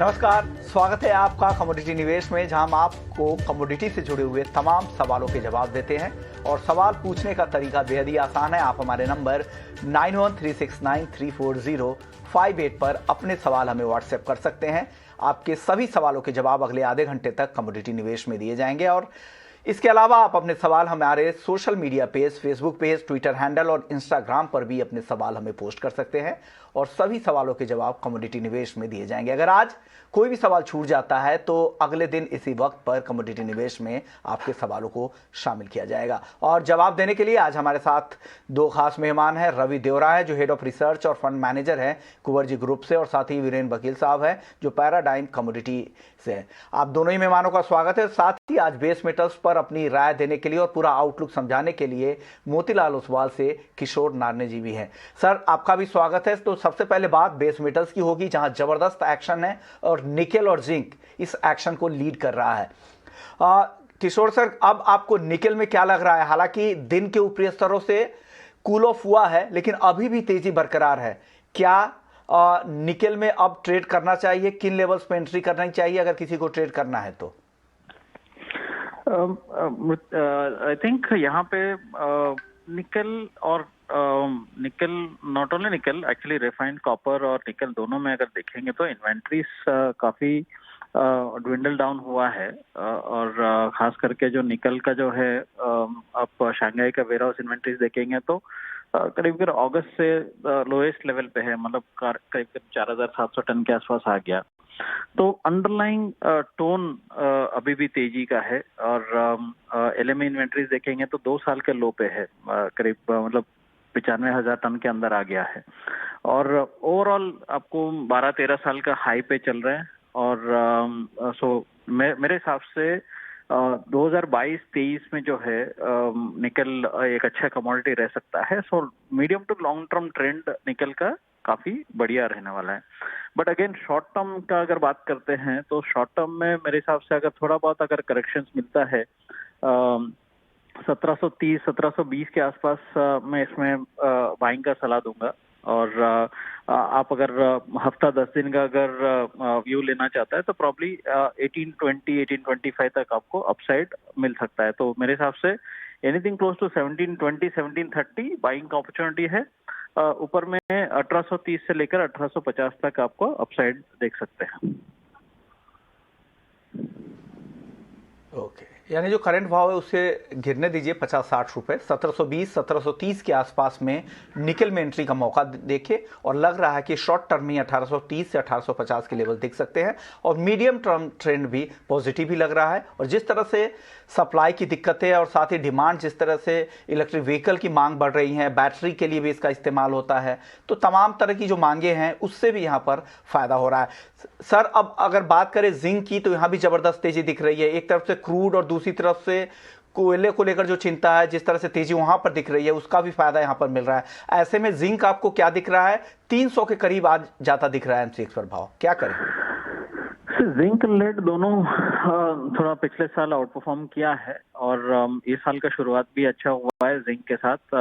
नमस्कार, स्वागत है आपका कमोडिटी निवेश में, जहां हम आपको कमोडिटी से जुड़े हुए तमाम सवालों के जवाब देते हैं। और सवाल पूछने का तरीका बेहद ही आसान है। आप हमारे नंबर 9136934058 पर अपने सवाल हमें व्हाट्सएप कर सकते हैं। आपके सभी सवालों के जवाब अगले आधे घंटे तक कमोडिटी निवेश में दिए जाएंगे। और इसके अलावा आप अपने सवाल हमारे social media page, Facebook page, Twitter handle और इंस्टाग्राम पर भी अपने सवाल हमें पोस्ट कर सकते हैं और सभी सवालों के जवाब कमोडिटी निवेश में दिए जाएंगे। अगर आज कोई भी सवाल छूट जाता है तो अगले दिन इसी वक्त पर कमोडिटी निवेश में आपके सवालों को शामिल किया जाएगा। और जवाब देने के लिए आज हमारे साथ दो खास मेहमान हैं। रवि देवरा है जो हेड ऑफ रिसर्च और फंड मैनेजर है कुंवर ग्रुप से, और साथ ही वीरेन वकील साहब हैं जो पैराडाइम कमोडिटी से है। आप दोनों ही मेहमानों का स्वागत है। साथ ही आज बेस मेटल्स पर अपनी राय देने के लिए और पूरा आउटलुक समझाने के लिए मोतीलाल ओसवाल से किशोर नारने जी भी हैं। सर, आपका भी स्वागत है। तो सबसे पहले बात बेस मेटल्स की होगी, जहां जबरदस्त एक्शन है और निकेल और जिंक इस एक्शन को लीड कर रहा है। किशोर सर, अब आपको निकेल में क्या लग रहा है? हालांकि दिन के ऊपरी स्तरों से कूल ऑफ हुआ है लेकिन अभी भी तेजी बरकरार है। क्या निकेल में अब ट्रेड करना चाहिए? किन लेवल्स पे एंट्री करनी चाहिए अगर किसी को ट्रेड करना है तो? आई थिंक यहाँ पे निकल और निकल, नॉट ओनली निकल, एक्चुअली रिफाइंड कॉपर और निकल दोनों में अगर देखेंगे तो इन्वेंट्रीज काफी ड्विंडल डाउन हुआ है। और खास करके जो निकल का जो है, आप शंघाई का वेयर हाउस इन्वेंट्रीज देखेंगे तो करीब अगस्त से लोएस्ट लेवल पे है, मतलब करीब 4700 टन के आसपास आ गया। तो अंडरलाइंग टोन अभी भी तेजी का है। और एलएमई इन्वेंट्रीज देखेंगे तो 2 साल के लो पे है, करीब मतलब 95,000 टन के अंदर आ गया है। और ओवरऑल आपको 12-13 साल का हाई पे चल रहे हैं। और मेरे हिसाब से 2022-23 में जो है निकल एक अच्छा कमोडिटी रह सकता है। So medium to long term trend nickel का काफी बढ़िया रहने वाला है। बट अगेन शॉर्ट टर्म का अगर बात करते हैं तो शॉर्ट टर्म में मेरे हिसाब से अगर थोड़ा बहुत अगर करेक्शंस मिलता है 1730-1720 के आसपास मैं इसमें बाइंग का सलाह दूंगा। और आप अगर हफ्ता 10 दिन का अगर व्यू लेना चाहता है तो प्रॉब्ली 1820-1825 तक आपको अपसाइड मिल सकता है। तो मेरे हिसाब से एनीथिंग क्लोज टू 1720-1730 बाइंग का अपॉर्चुनिटी है। ऊपर में 1830 से लेकर 1850 तक आपको अपसाइड देख सकते हैं। ओके, यानी जो करंट भाव है उससे गिरने दीजिए 50-60 रुपए। 1720-1730 के आसपास में निकल में एंट्री का मौका देखे, और लग रहा है कि शॉर्ट टर्म में 1830 से 1850 के लेवल दिख सकते हैं। और मीडियम टर्म ट्रेंड भी पॉजिटिव ही लग रहा है। और जिस तरह से सप्लाई की दिक्कतें और साथ ही डिमांड, जिस तरह से इलेक्ट्रिक व्हीकल की मांग बढ़ रही है, बैटरी के लिए भी इसका इस्तेमाल होता है, तो तमाम तरह की जो मांगे हैं उससे भी यहाँ पर फायदा हो रहा है। सर, अब अगर बात करें जिंक की तो यहाँ भी जबरदस्त तेजी दिख रही है। एक तरफ से क्रूड और दूसरी तरफ से कोयले को लेकर जो चिंता है, जिस तरह से तेजी वहां पर दिख रही है, उसका भी फायदा यहाँ पर मिल रहा है। ऐसे में जिंक आपको क्या दिख रहा है? 300 के करीब आज जाता दिख रहा है एमसीएक्स पर भाव, क्या करें? जिंक लेड दोनों थोड़ा पिछले साल आउट परफॉर्म किया है और इस साल का शुरुआत भी अच्छा हुआ है जिंक के साथ।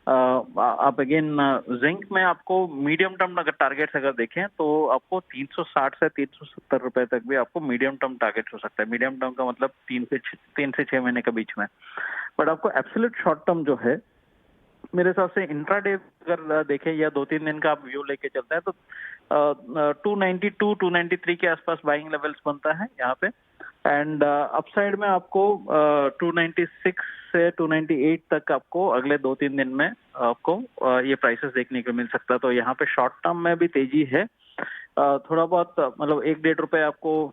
आप अगेन जिंक में आपको मीडियम टर्म अगर टारगेट्स अगर देखें तो आपको 360 से 370 रुपए तक भी आपको मीडियम टर्म टारगेट हो सकता है। मीडियम टर्म का मतलब 3 से 6 महीने के बीच में। बट आपको एब्सोल्यूट शॉर्ट टर्म जो है, मेरे हिसाब से इंट्राडे अगर देखें या 2-3 दिन का आप व्यू लेके चलते हैं तो 292-293 के आसपास बाइंग लेवल्स बनता है यहाँ पे। एंड अपसाइड में आपको 296 से 298 तक आपको अगले 2-3 दिन में आपको ये प्राइसेस देखने को मिल सकता है। तो यहाँ पे शॉर्ट टर्म में भी तेजी है। थोड़ा बहुत मतलब 1-1.5 रुपए आपको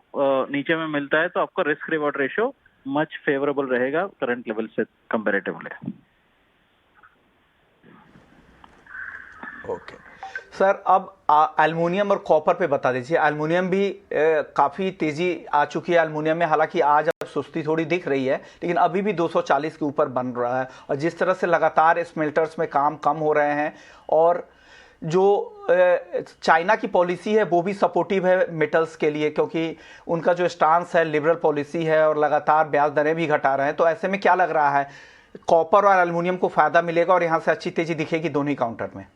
नीचे में मिलता है तो आपका risk reward ratio much favourable रहेगा करंट लेवल से कंपेरेटिवली। ओके सर, अब एल्युमिनियम और कॉपर पे बता दीजिए। एल्युमिनियम भी काफ़ी तेज़ी आ चुकी है एल्युमिनियम में। हालांकि आज अब सुस्ती थोड़ी दिख रही है लेकिन अभी भी 240 के ऊपर बन रहा है। और जिस तरह से लगातार स्मेल्टर्स में काम कम हो रहे हैं और जो चाइना की पॉलिसी है वो भी सपोर्टिव है मेटल्स के लिए, क्योंकि उनका जो स्टांस है लिबरल पॉलिसी है और लगातार ब्याज दरें भी घटा रहे हैं। तो ऐसे में क्या लग रहा है, कॉपर और एल्युमिनियम को फ़ायदा मिलेगा और यहाँ से अच्छी तेज़ी दिखेगी दोनों ही काउंटर में?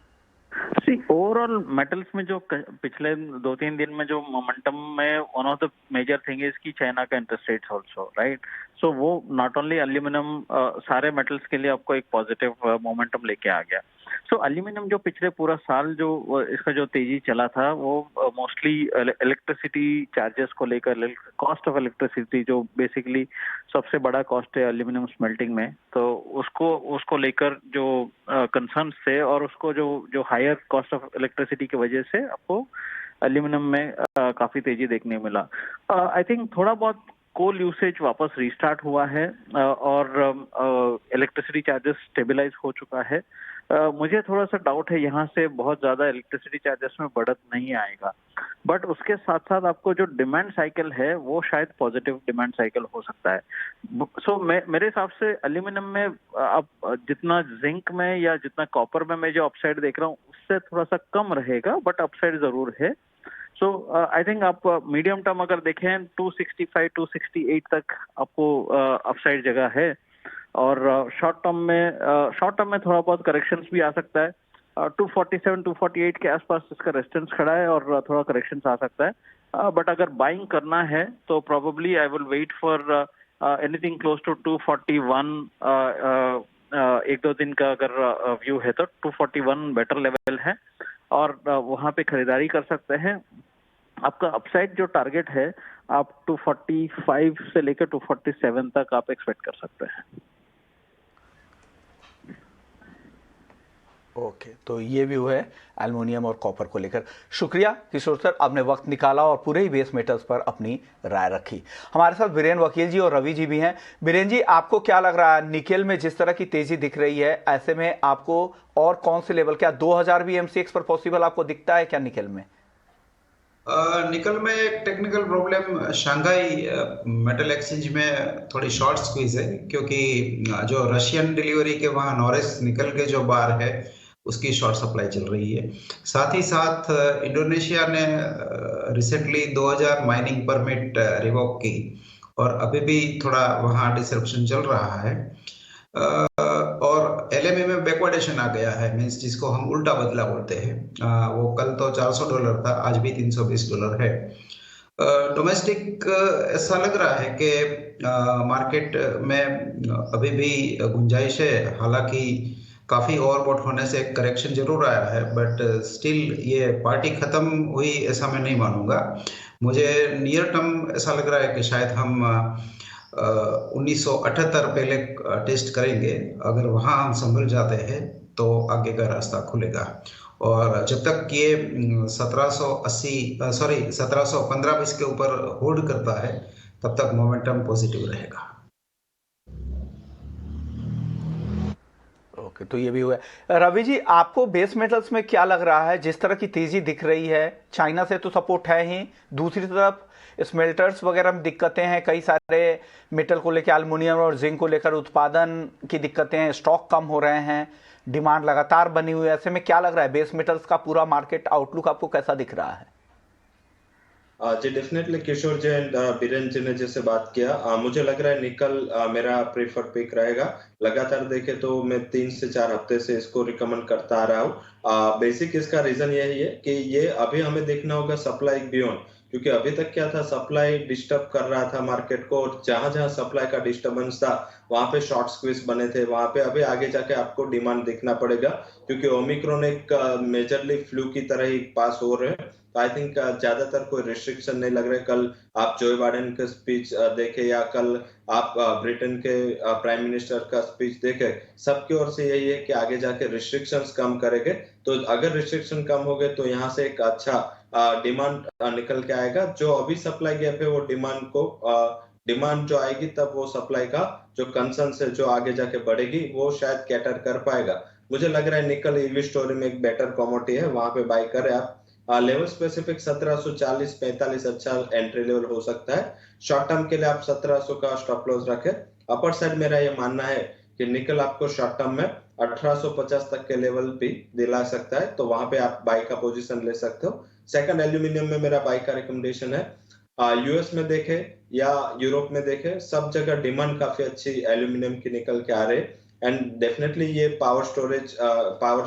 सी ओवरऑल मेटल्स में जो पिछले 2-3 दिन में जो मोमेंटम में one of the major thing is कि चाइना का interest rates also, right? So वो नॉट ओनली एल्यूमिनियम, सारे मेटल्स के लिए आपको एक पॉजिटिव मोमेंटम लेके आ गया। सो एल्यूमिनियम जो पिछले पूरा साल जो इसका जो तेजी चला था वो मोस्टली इलेक्ट्रिसिटी चार्जेस को लेकर, कॉस्ट ऑफ इलेक्ट्रिसिटी जो बेसिकली सबसे बड़ा कॉस्ट है एल्यूमिनियम स्मेल्टिंग में, तो उसको लेकर जो कंसर्न्स थे और उसको जो हायर कॉस्ट ऑफ इलेक्ट्रिसिटी की वजह से आपको एल्यूमिनियम में काफी तेजी देखने मिला। आई थिंक थोड़ा बहुत कोल यूसेज वापस रिस्टार्ट हुआ है और इलेक्ट्रिसिटी चार्जेस स्टेबलाइज हो चुका है। मुझे थोड़ा सा डाउट है यहाँ से बहुत ज्यादा इलेक्ट्रिसिटी चार्जेस में बढ़त नहीं आएगा, बट उसके साथ साथ आपको जो डिमांड साइकिल है वो शायद पॉजिटिव डिमांड साइकिल हो सकता है। सो मेरे हिसाब से एल्यूमिनियम में आप जितना जिंक में या जितना कॉपर में मैं जो अपसाइड देख रहा हूँ उससे थोड़ा सा कम रहेगा, बट अपसाइड जरूर है। सो आई थिंक आप मीडियम टर्म अगर देखें 265-268 तक आपको अपसाइड जगह है, और शॉर्ट टर्म में थोड़ा बहुत करेक्शंस भी आ सकता है। 247-248 के आसपास इसका रेजिस्टेंस खड़ा है और थोड़ा करेक्शंस आ सकता है, बट अगर बाइंग करना है तो probably I will wait for anything close to 241। एक दो दिन का अगर व्यू है तो 241 बेटर लेवल है और वहां पे खरीदारी कर सकते हैं। आपका अपसाइड जो टारगेट है आप 245 से लेकर 247 तक आप एक्सपेक्ट कर सकते हैं। ओके, तो ये व्यू है एल्युमिनियम और कॉपर को लेकर। शुक्रिया किशोर सर, आपने वक्त निकाला और पूरे ही बेस मेटल्स पर अपनी राय रखी। हमारे साथ वीरेंद्र वकील जी और रवि जी भी हैं। वीरेंद्र जी, आपको क्या लग रहा है, निकेल में जिस तरह की तेजी दिख रही है, ऐसे में आपको और कौन से लेवल, क्या 2000 भी MCX पर पॉसिबल आपको दिखता है क्या निकेल में? निकल में एक technical problem Shanghai metal exchange में थोड़ी शॉर्ट स्क्वीज है, क्योंकि जो रशियन डिलीवरी के वहाँ नॉरिस निकल के जो बार है उसकी शॉर्ट सप्लाई चल रही है। साथ ही साथ इंडोनेशिया ने रिसेंटली 2000 माइनिंग परमिट रिवोक की और अभी भी थोड़ा वहाँ डिसरप्शन चल रहा है। और LME में बैकवर्डेशन आ गया है, मींस जिसको हम उल्टा बदला बोलते हैं। वो कल तो $400 था, आज भी $320 है। डोमेस्टिक ऐसा लग रहा है कि मार्केट में अभी भी गुंजाइश है, हालांकि काफी ओवरबॉट होने से करेक्शन जरूर आया है, बट स्टिल ये पार्टी खत्म हुई ऐसा मैं नहीं मानूंगा। मुझे नियर टर्म ऐसा लग रहा है कि शायद हम 1978 पहले टेस्ट करेंगे। अगर वहां हम संभल जाते हैं तो आगे का रास्ता खुलेगा, और जब तक ये 1715-20 के ऊपर होल्ड करता है तब तक मोमेंटम पॉजिटिव रहेगा। ओके, तो ये भी हुआ। रवि जी, आपको बेस मेटल्स में क्या लग रहा है, जिस तरह की तेजी दिख रही है, चाइना से तो सपोर्ट है ही, दूसरी तरफ स्मेल्टर्स वगैरह में दिक्कतें हैं, कई सारे मेटल को लेकर, एल्युमिनियम और जिंक को लेकर उत्पादन की दिक्कतें हैं, स्टॉक कम हो रहे हैं, डिमांड लगातार बनी हुई है, ऐसे में क्या लग रहा है बेस मेटल्स का पूरा मार्केट आउटलुक आपको कैसा दिख रहा है? जी डेफिनेटली किशोर जी एंड बीरेन जी ने जैसे बात किया, मुझे लग रहा है निकल मेरा प्रेफर्ड पिक रहेगा। लगातार देखे तो मैं 3 से 4 हफ्ते से इसको रिकमेंड करता आ रहा हूँ। बेसिक इसका रीजन यही है कि ये अभी हमें देखना होगा सप्लाई बियॉन्ड, क्योंकि अभी तक क्या था, सप्लाई डिस्टर्ब कर रहा था मार्केट को, और जहां जहां सप्लाई का डिस्टर्बेंस था वहां पे शॉर्ट स्क्वीज बने थे, वहां पे अभी आगे जाके आपको डिमांड देखना पड़ेगा, क्योंकि ओमिक्रॉन एक मेजरली फ्लू की तरह ही पास हो रहे हैं। तो आई थिंक ज्यादातर कोई रिस्ट्रिक्शन नहीं लग रहा है। कल आप जो बाइडेन का स्पीच देखे या कल आप ब्रिटेन के प्राइम मिनिस्टर का स्पीच देखे, सबकी ओर से यही है कि आगे जाके रिस्ट्रिक्शंस कम करेंगे। तो अगर रिस्ट्रिक्शन कम हो गए तो यहाँ से एक अच्छा डिमांड निकल के आएगा। जो अभी सप्लाई गैप है वो डिमांड जो आएगी तब वो सप्लाई का जो कंसर्न है जो आगे जाके बढ़ेगी वो शायद कैटर कर पाएगा। मुझे लग रहा है निकल ईवी स्टोरी में एक बेटर कमोडिटी है, वहां पे बाय करें आप। लेवल स्पेसिफिक 1740-45 अच्छा एंट्री लेवल हो सकता है। शॉर्ट टर्म के लिए आप 1700 का स्टॉप लॉस रखें। अपर साइड मेरा ये मानना है कि निकल आपको शॉर्ट टर्म में 1850 तक के लेवल भी दिला सकता है, तो वहां पे आप बाय का पोजीशन ले सकते हो। सेकंड, एल्यूमिनियम में मेरा बाय का रिकमेंडेशन है। यूएस में देखे या यूरोप में देखे, सब जगह डिमांड काफी अच्छी एल्यूमिनियम की निकल के आ रहे, एंड डेफिनेटली ये पावर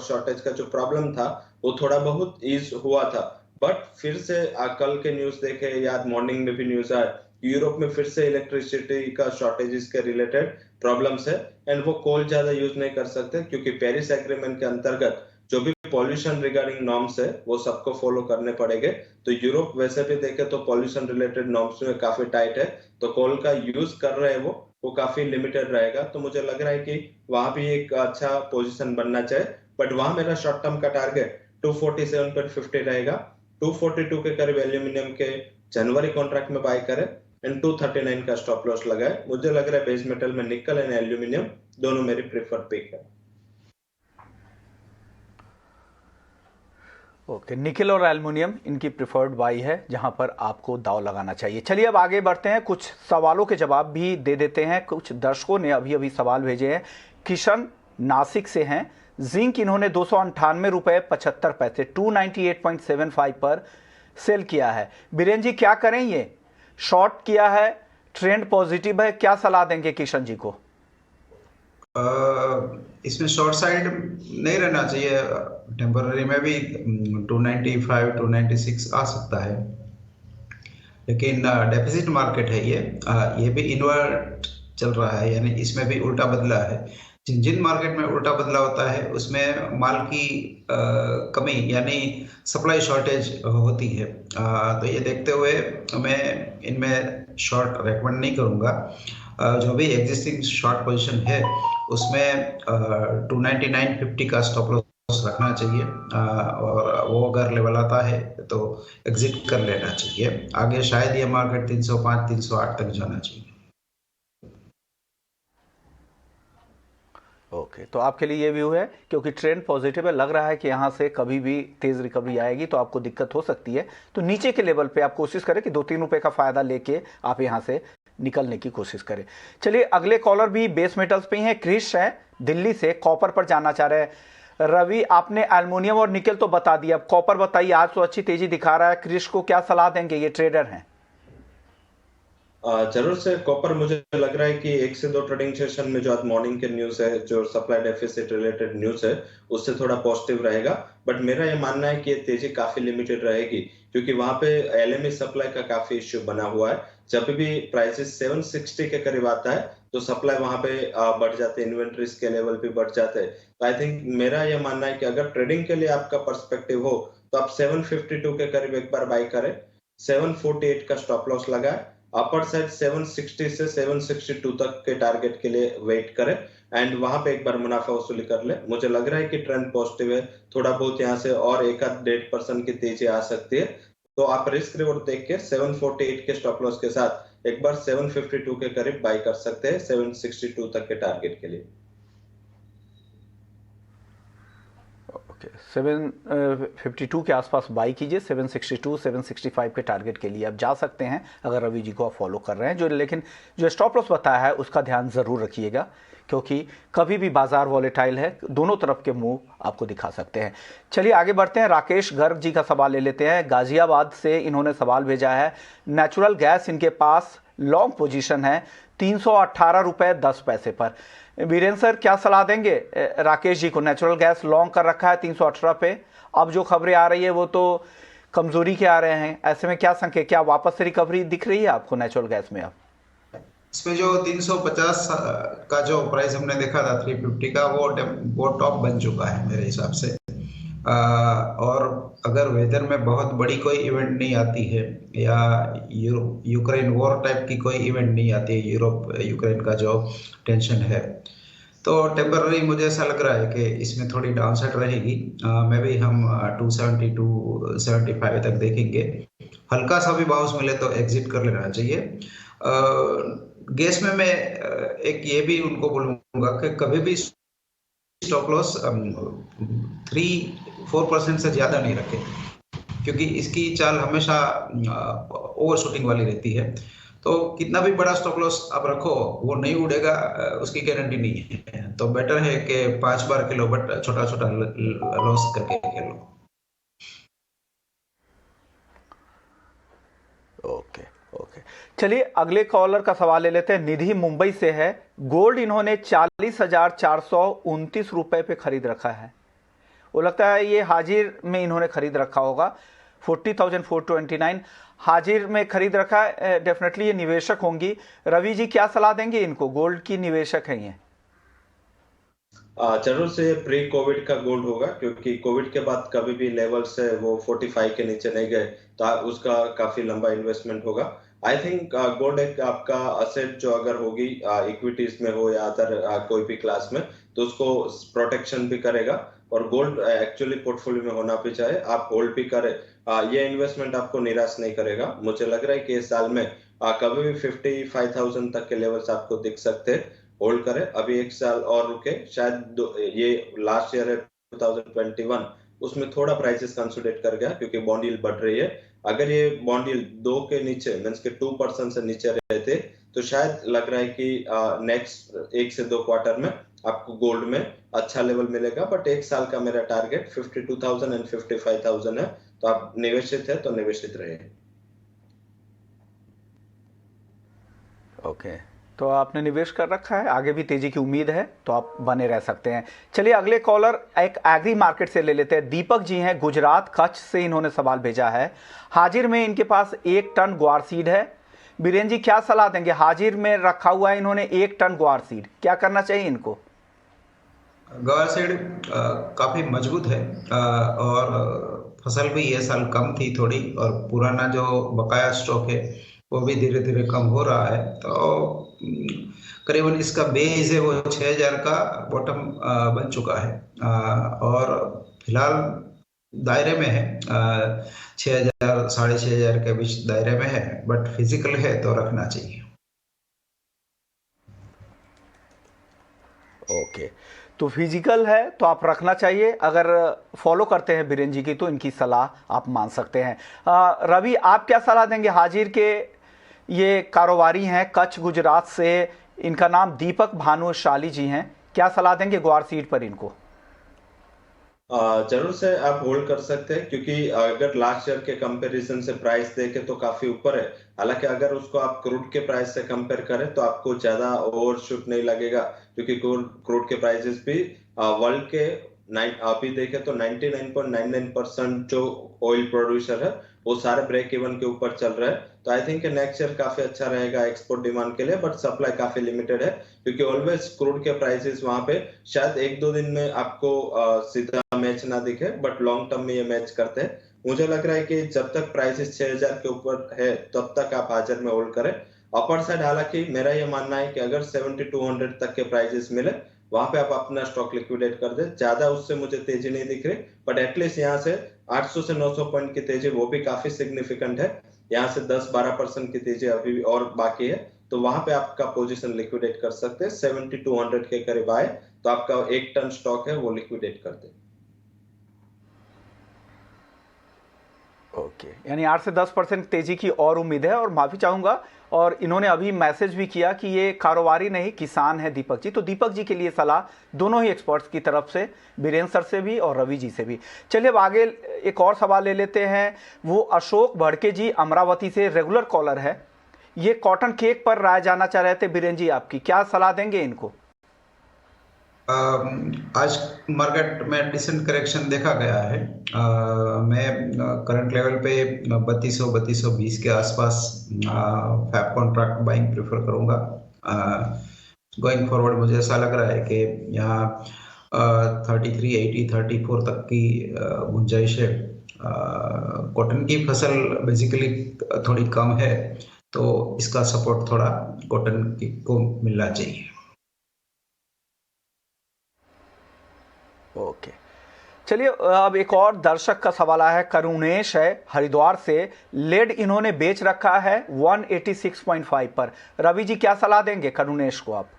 शॉर्टेज का जो प्रॉब्लम था वो थोड़ा बहुत ईज हुआ था, बट फिर से कल के न्यूज देखे या मॉर्निंग में भी न्यूज आया, यूरोप में फिर से इलेक्ट्रिसिटी का शॉर्टेजेस के रिलेटेड प्रॉब्लम्स है, एंड वो कोल ज्यादा यूज नहीं कर सकते क्योंकि पेरिस एग्रीमेंट के अंतर्गत जो भी पॉल्यूशन रिगार्डिंग नॉर्म्स है वो सबको फॉलो करने पड़ेंगे। तो यूरोप वैसे भी देखे तो पॉल्यूशन रिलेटेड नॉर्म्स में काफी टाइट है, तो कोल का यूज कर रहे हैं वो काफी लिमिटेड रहेगा। तो मुझे लग रहा है कि वहां भी एक अच्छा पोजीशन बनना चाहिए, बट वहां मेरा शॉर्ट टर्म का टारगेट 247.50 रहेगा। 242 के करीब एल्यूमिनियम के जनवरी कॉन्ट्रैक्ट में बाय करें एंड 239 का स्टॉप लॉस लगाए। मुझे लग रहा है बेस मेटल में निकल एंड एल्यूमिनियम दोनों मेरी प्रेफर्ड पिक है। ओके, निकेल और एल्युमिनियम इनकी प्रिफर्ड बाई है जहां पर आपको दाव लगाना चाहिए। चलिए अब आगे बढ़ते हैं, कुछ सवालों के जवाब भी दे देते हैं। कुछ दर्शकों ने अभी अभी सवाल भेजे हैं। किशन नासिक से हैं, जिंक इन्होंने 298 रुपये 75 पैसे 298.75 पर सेल किया है। बीरेन जी क्या करें, ये शॉर्ट किया है, ट्रेंड पॉजिटिव है, क्या सलाह देंगे किशन जी को? इसमें शॉर्ट साइड नहीं रहना चाहिए, टेम्पररी में भी 295 296 आ सकता है, लेकिन डेफिसिट मार्केट है ये भी इन्वर्ट चल रहा है, यानी इसमें भी उल्टा बदला है। जिन मार्केट में उल्टा बदला होता है उसमें माल की कमी यानी सप्लाई शॉर्टेज होती है। तो ये देखते हुए मैं इनमें शॉर्ट रेकमेंड नहीं करूँगा। जो भी एग्जिस्टिंग शॉर्ट पोजीशन है उसमें 299.50 का स्टॉप लॉस रखना चाहिए, और वो अगर लेवल आता है तो एग्जिट कर लेना चाहिए। आगे शायद ये मार्केट 305 308 तक जाना चाहिए। ओके, तो आपके लिए ये व्यू है, क्योंकि ट्रेंड पॉजिटिव है, लग रहा है कि यहाँ से कभी भी तेज रिकवरी आएगी तो आपको दिक्कत हो सकती है। तो नीचे के लेवल पे आप कोशिश करें कि 2-3 रुपए का फायदा लेके आप यहाँ से निकलने की कोशिश करें। चलिए अगले कॉलर भी बेस मेटल्स पे ही हैं, क्रिश है दिल्ली से, कॉपर पर जानना चाह रहे हैं। रवि, आपने एल्युमिनियम और निकल तो बता दिया, अब कॉपर बताइए। आज तो अच्छी तेजी दिखा रहा है, क्रिश को क्या सलाह देंगे, ये ट्रेडर हैं? जरूर से कॉपर मुझे लग रहा है कि 1 से 2 ट्रेडिंग सेशन में जो आज मॉर्निंग के न्यूज है, जो सप्लाई डेफिसिट रिलेटेड न्यूज है, उससे थोड़ा पॉजिटिव रहेगा। बट मेरा ये मानना है कि ये तेजी काफी लिमिटेड रहेगी क्योंकि वहां पे एलएमई सप्लाई का काफी इश्यू बना हुआ है। जब भी प्राइसेस 760 के करीब आता है तो सप्लाई वहां पे बढ़ जाते हैं, इन्वेंट्रीज के लेवल पे बढ़ जाते हैं। तो आई थिंक मेरा ये मानना है कि अगर ट्रेडिंग के लिए आपका पर्सपेक्टिव हो तो आप 752 के करीब एक बार बाई करें, 748 का स्टॉप लॉस लगाए, अपर साइड 760 से 762 तक के टारगेट के लिए वेट करें एंड वहां पे एक बार मुनाफा वसूली कर ले। मुझे लग रहा है कि ट्रेंड पॉजिटिव है, थोड़ा बहुत यहाँ से और 1-1.5% की तेजी आ सकती है। तो आप रिस्क रिवॉर्ड देख के 748 के स्टॉप लॉस के साथ एक बार 752 के करीब बाई कर सकते हैं 762 तक के टारगेट के लिए। ओके, 752 के आसपास बाई कीजिए, 762 765 के टारगेट के लिए आप जा सकते हैं अगर रवि जी को आप फॉलो कर रहे हैं। लेकिन जो स्टॉप लॉस बताया है उसका ध्यान ज़रूर रखिएगा, क्योंकि कभी भी बाजार वॉलेटाइल है, दोनों तरफ के मूव आपको दिखा सकते हैं। चलिए आगे बढ़ते हैं, राकेश गर्ग जी का सवाल ले लेते हैं। गाजियाबाद से इन्होंने सवाल भेजा है, नेचुरल गैस इनके पास लॉन्ग पोजीशन है 318 रुपये 10 पैसे पर। वीरेंद्र सर क्या सलाह देंगे राकेश जी को? नेचुरल गैस लॉन्ग कर रखा है 318 पे, अब जो खबरें आ रही है वो तो कमजोरी के आ रहे हैं, ऐसे में क्या संकेत, क्या वापस से रिकवरी दिख रही है आपको नेचुरल गैस में? अब इसमें जो 350 का जो प्राइस हमने देखा था 350 का, वो टॉप बन चुका है मेरे हिसाब से। और अगर वेदर में बहुत बड़ी कोई इवेंट नहीं आती है या यूक्रेन वॉर टाइप की कोई इवेंट नहीं आती है, यूरोप यूक्रेन का जो टेंशन है, तो टेम्पररी मुझे ऐसा लग रहा है कि इसमें थोड़ी डाउनसाइड रहेगी। मे भी हम 270-275 तक देखेंगे। हल्का सा भी बाउंस मिले तो एग्जिट कर लेना चाहिए। गैस में मैं एक ये भी उनको बोलूंगा कि कभी भी स्टॉप लॉस 3-4% से ज्यादा नहीं रखें, क्योंकि इसकी चाल हमेशा ओवर शूटिंग वाली रहती है। तो कितना भी बड़ा स्टॉप लॉस आप रखो वो नहीं उड़ेगा, उसकी गारंटी नहीं है। तो बेटर है कि 5 बार खेलो बट छोटा छोटा लॉस करके खेलो। ओके ओके, चलिए अगले कॉलर का सवाल ले लेते हैं। निधि मुंबई से है, गोल्ड इन्होंने 40,429 रुपए पे खरीद रखा है, वो लगता है ये हाजिर में इन्होंने खरीद रखा होगा। 40,429 हाजिर में खरीद रखा है। डेफिनेटली ये निवेशक होंगी। रवि जी क्या सलाह देंगे इनको, गोल्ड की निवेशक हैं ये? जरूर से प्री कोविड का गोल्ड होगा, क्योंकि कोविड के बाद कभी भी लेवल से वो 45 के नीचे नहीं गए, तो उसका काफी लंबा इन्वेस्टमेंट होगा। आई थिंक गोल्ड एक आपका असेट जो अगर होगी इक्विटीज में हो या अदर कोई भी क्लास में, तो उसको प्रोटेक्शन भी करेगा। और गोल्ड एक्चुअली पोर्टफोलियो में होना भी चाहिए, आप होल्ड भी करें। ये इन्वेस्टमेंट आपको निराश नहीं करेगा। मुझे लग रहा है कि इस साल में कभी भी 55,000 तक के लेवल्स आपको दिख सकते हैं। होल्ड करें, अभी एक साल और रुके, शायद ये लास्ट ईयर है 2021, उसमें थोड़ा प्राइसेस कंसोलिडेट कर गया क्योंकि बॉन्ड यील्ड बढ़ रही है। अगर ये बॉन्ड यील्ड 2 के नीचे मींस के 2% से नीचे रहते, तो शायद लग रहा है कि नेक्स्ट 1 से 2 क्वार्टर में आपको गोल्ड में अच्छा लेवल मिलेगा। बट एक साल का मेरा टारगेट 52,000 एंड 55,000 है, तो आप निवेशित है तो निवेशित रहे। ओके, तो आपने निवेश कर रखा है, आगे भी तेजी की उम्मीद है, तो आप बने रह सकते हैं। चलिए अगले कॉलर एक एग्री मार्केट से ले लेते हैं। दीपक जी हैं गुजरात कच्छ से, इन्होंने सवाल भेजा है। हाजिर में इनके पास 1 टन ग्वार सीड है। बीरेन जी क्या सलाह देंगे? हाजिर में रखा हुआ है इन्होंने 1 टन ग्वार सीड, क्या करना चाहिए इनको? ग्वार सीड काफी मजबूत है और फसल भी ये साल कम थी थोड़ी, और पुराना जो बकाया स्टॉक है वो भी धीरे धीरे कम हो रहा है। तो करीबन इसका बेस है वो 6,000 का बॉटम बन चुका है और फिलहाल दायरे में है 6,000 6,500 के बीच दायरे में है। बट फिजिकल है तो रखना चाहिए। ओके, तो फिजिकल है तो आप रखना चाहिए। अगर फॉलो करते हैं बीरेन जी की तो इनकी सलाह आप मान सकते हैं। रवि आप क्या सलाह देंगे? हाजिर के ये कारोबारी हैं कच्छ गुजरात से, इनका नाम दीपक भानुशाली जी हैं, क्या सलाह देंगे ग्वार सीड पर इनको? जरूर से आप होल्ड कर सकते हैं, क्योंकि अगर लास्ट ईयर के कंपैरिजन से प्राइस देखें तो काफी ऊपर है। हालांकि अगर उसको आप क्रूड के प्राइस से कंपेयर करें तो आपको ज्यादा ओवरशूट नहीं लगेगा, क्योंकि क्रूड के प्राइसेस भी वर्ल्ड के अभी देखें तो 99.99% जो ऑयल प्रोड्यूसर है वो सारे ब्रेक इवन के ऊपर चल रहा है। तो आई थिंक नेक्स्ट ईयर काफी अच्छा रहेगा एक्सपोर्ट डिमांड के लिए, बट सप्लाई काफी लिमिटेड है, क्योंकि ऑलवेज क्रूड के प्राइसेस वहां पे शायद 1-2 दिन में आपको सीधा मैच ना दिखे, बट लॉन्ग टर्म में ये मैच करते हैं। मुझे लग रहा है कि जब तक प्राइसेस 6,000 के ऊपर है तब तक आप हाजिर में होल्ड करें। अपर साइड हालांकि मेरा ये मानना है कि अगर 7200 तक के प्राइसेस मिले वहां पे आप अपना स्टॉक लिक्विडेट कर दे। ज्यादा उससे मुझे तेजी नहीं दिख रही, बट एटलीस्ट यहाँ से 800 से 900 पॉइंट की तेजी वो भी काफी सिग्निफिकेंट है। यहाँ से 10-12% की तेजी अभी भी और बाकी है, तो वहां पे आपका पोजीशन लिक्विडेट कर सकते हैं। 7200 के करीब आए तो आपका 1 टन स्टॉक है वो लिक्विडेट कर दे। ओके, यानी 8 से 10% तेजी की और उम्मीद है। और माफी चाहूंगा, और इन्होंने अभी मैसेज भी किया कि ये कारोबारी नहीं किसान है दीपक जी। तो दीपक जी के लिए सलाह दोनों ही एक्सपर्ट्स की तरफ से, बीरेन सर से भी और रवि जी से भी। चलिए अब आगे एक और सवाल ले लेते हैं। वो अशोक भड़के जी अमरावती से रेगुलर कॉलर है। ये कॉटन केक पर राय जानना चाह रहे थे। बीरेन जी आपकी क्या सलाह देंगे इनको? आज मार्केट में डिसेंट करेक्शन देखा गया है। मैं करंट लेवल पे 3200-3220 के आसपास फैब कॉन्ट्रैक्ट बाइंग प्रेफर करूंगा। गोइंग फॉरवर्ड मुझे ऐसा लग रहा है कि यहाँ 3380-34 तक की गुंजाइश है। कॉटन की फसल बेसिकली थोड़ी कम है, तो इसका सपोर्ट थोड़ा कॉटन को मिलना चाहिए। ओके, चलिए अब एक और दर्शक का सवाल आया है। करुणेश है हरिद्वार से। लेड इन्होंने बेच रखा है 186.5 पर। रवि जी क्या सलाह देंगे करुणेश को आप?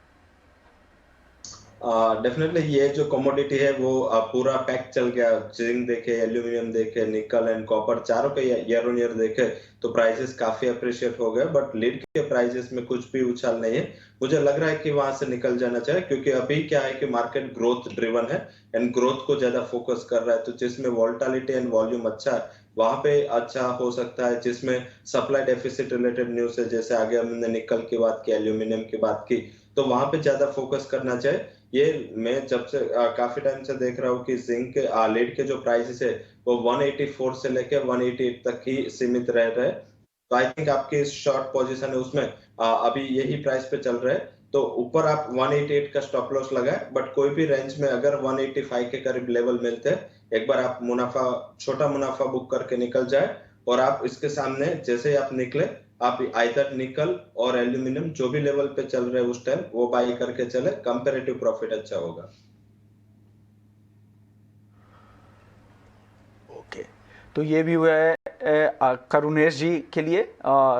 डेफिनेटली ये जो कमोडिटी है वो पूरा पैक चल गया। जिंक देखे, एल्यूमिनियम देखे, निकल एंड कॉपर चारों के ईयर ऑन ईयर देखे तो प्राइसेस काफी अप्रिशिएट हो गए, बट लीड के प्राइसेस में कुछ भी उछाल नहीं है। मुझे लग रहा है कि वहां से निकल जाना चाहिए, क्योंकि अभी क्या है कि मार्केट ग्रोथ ड्रिवन है एंड ग्रोथ को ज्यादा फोकस कर रहा है। तो जिसमें वोलेटिलिटी एंड वॉल्यूम अच्छा है वहां पे अच्छा हो सकता है। जिसमें सप्लाई डेफिसिट रिलेटेड न्यूज है, जैसे आगे हमने निकल की बात की, एल्यूमिनियम की बात की, तो वहां पे ज्यादा फोकस करना चाहिए। ये मैं जब से काफी टाइम से देख रहा हूँ कि जिंक के लीड के जो प्राइसेस है वो 184 से लेके 188 तक ही सीमित रह रहे हैं। तो आई थिंक आपकी शॉर्ट पोजीशन है उसमें अभी यही प्राइस पे चल रहे हैं, तो ऊपर आप 188 का स्टॉप लॉस लगाए, बट कोई भी रेंज में अगर 185 के करीब लेवल मिलते हैं, एक बार आप छोटा मुनाफा बुक करके निकल जाए, और आप इसके सामने जैसे ही आप निकले आप आइदर निकल और एल्यूमिनियम जो भी लेवल पे चल रहे हैं उस टाइम वो बाई करके चले, कंपैरेटिव प्रॉफिट अच्छा होगा। ओके, तो ये भी हुआ है करुणेश जी के लिए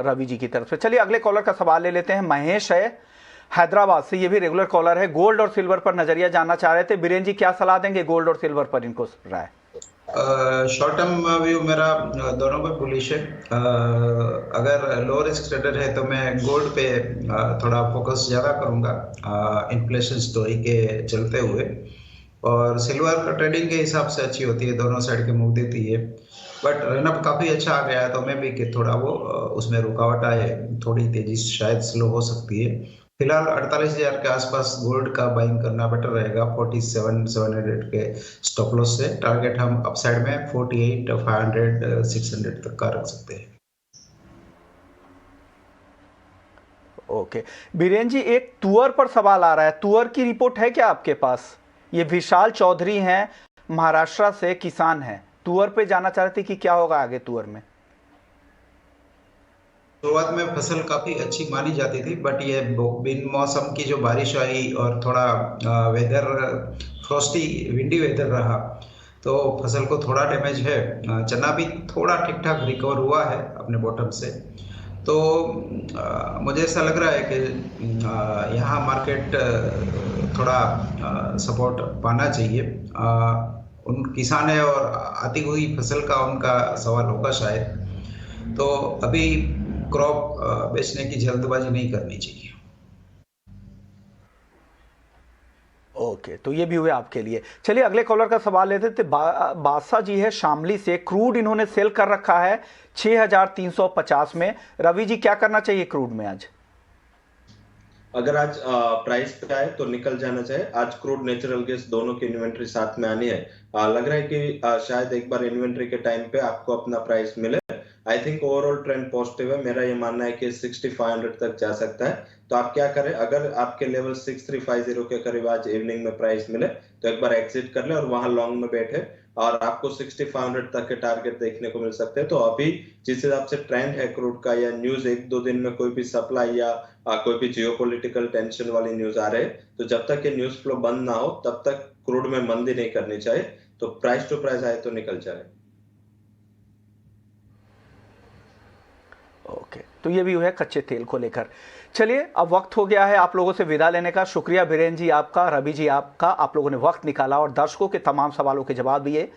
रवि जी की तरफ से। चलिए अगले कॉलर का सवाल ले लेते हैं। महेश है हैदराबाद से, ये भी रेगुलर कॉलर है। गोल्ड और सिल्वर पर नजरिया जानना चाह रहे थे। बीरेन जी क्या सलाह देंगे गोल्ड और सिल्वर पर, इनको राय? शॉर्ट टर्म व्यू मेरा दोनों पे बुलिश है। अगर लो रिस्क ट्रेडर है तो मैं गोल्ड पे थोड़ा फोकस ज़्यादा करूँगा इन्फ्लेशन स्टोरी के चलते हुए, और सिल्वर ट्रेडिंग के हिसाब से अच्छी होती है, दोनों साइड के मूव देती है, बट रनअप काफ़ी अच्छा आ गया है तो मैं भी कि थोड़ा वो उसमें रुकावट आए, थोड़ी तेजी शायद स्लो हो सकती है। फिलहाल 48,000 के आसपास गोल्ड का बाइंग करना बेटर रहेगा, 47,700 के स्टॉप लॉस से। टारगेट हम अपसाइड में 48,500 600 तक का रख सकते हैं। ओके बीरेन जी, एक तुअर पर सवाल आ रहा है। तुअर की रिपोर्ट है क्या आपके पास? ये विशाल चौधरी हैं, महाराष्ट्र से किसान हैं। तुअर पे जाना चाह रहे थे कि क्या होगा आगे तुअर में? शुरुआत में फसल काफी अच्छी मानी जाती थी, बट ये बिन मौसम की जो बारिश आई और थोड़ा वेदर फ्रॉस्टी विंडी वेदर रहा तो फसल को थोड़ा डैमेज है। चना भी थोड़ा ठीक ठाक रिकवर हुआ है अपने बॉटम से, तो मुझे ऐसा लग रहा है कि यहाँ मार्केट थोड़ा सपोर्ट पाना चाहिए। उन किसान है और आती हुई फसल का उनका सवाल होगा शायद, तो अभी क्रॉप बेचने की जल्दबाजी नहीं करनी चाहिए। ओके, तो ये भी हुए आपके लिए। चलिए अगले कॉलर का सवाल लेते थे। बादशाह जी है शामली से। क्रूड इन्होंने सेल कर रखा है 6,350 में। रवि जी क्या करना चाहिए क्रूड में आज? अगर आज प्राइस पे आए तो निकल जाना चाहिए। आज क्रूड नेचुरल गैस दोनों की इन्वेंट्री साथ में आनी है। लग रहा है कि शायद एक बार इन्वेंट्री के टाइम पे आपको अपना प्राइस मिले। I think overall trend positive है। मेरा ये मानना है कि 6500 तक जा सकता है। तो आप क्या करें, अगर आपके लेवल 6350 के करीब आज इवनिंग में प्राइस मिले तो एक बार एग्जिट कर ले और वहां लॉन्ग में बैठे, और आपको 6500 तक के टारगेट देखने को मिल सकते हैं। तो अभी जिस हिसाब से ट्रेंड है क्रूड का, या न्यूज एक दो दिन में कोई भी सप्लाई या कोई भी जियोपॉलिटिकल टेंशन वाली न्यूज आ रहे हैं, तो जब तक ये न्यूज फ्लो बंद ना हो तब तक क्रूड में मंदी नहीं करनी चाहिए। तो प्राइस टू प्राइस आए तो निकल जाए। ओके, तो ये भी है कच्चे तेल को लेकर। चलिए अब वक्त हो गया है आप लोगों से विदा लेने का। शुक्रिया बीरेन जी आपका, रवि जी आपका, आप लोगों ने वक्त निकाला और दर्शकों के तमाम सवालों के जवाब दिए।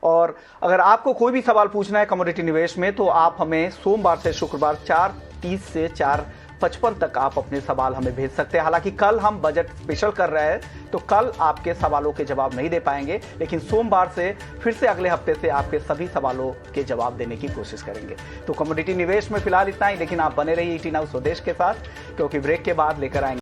और अगर आपको कोई भी सवाल पूछना है कमोडिटी निवेश में तो आप हमें सोमवार से शुक्रवार 4:30 से 4:55 तक आप अपने सवाल हमें भेज सकते हैं। हालांकि कल हम बजट स्पेशल कर रहे हैं तो कल आपके सवालों के जवाब नहीं दे पाएंगे, लेकिन सोमवार से फिर से अगले हफ्ते से आपके सभी सवालों के जवाब देने की कोशिश करेंगे। तो कमोडिटी निवेश में फिलहाल इतना ही, लेकिन आप बने रहिए 18 हाउस स्वदेश के साथ, क्योंकि ब्रेक के बाद लेकर आएंगे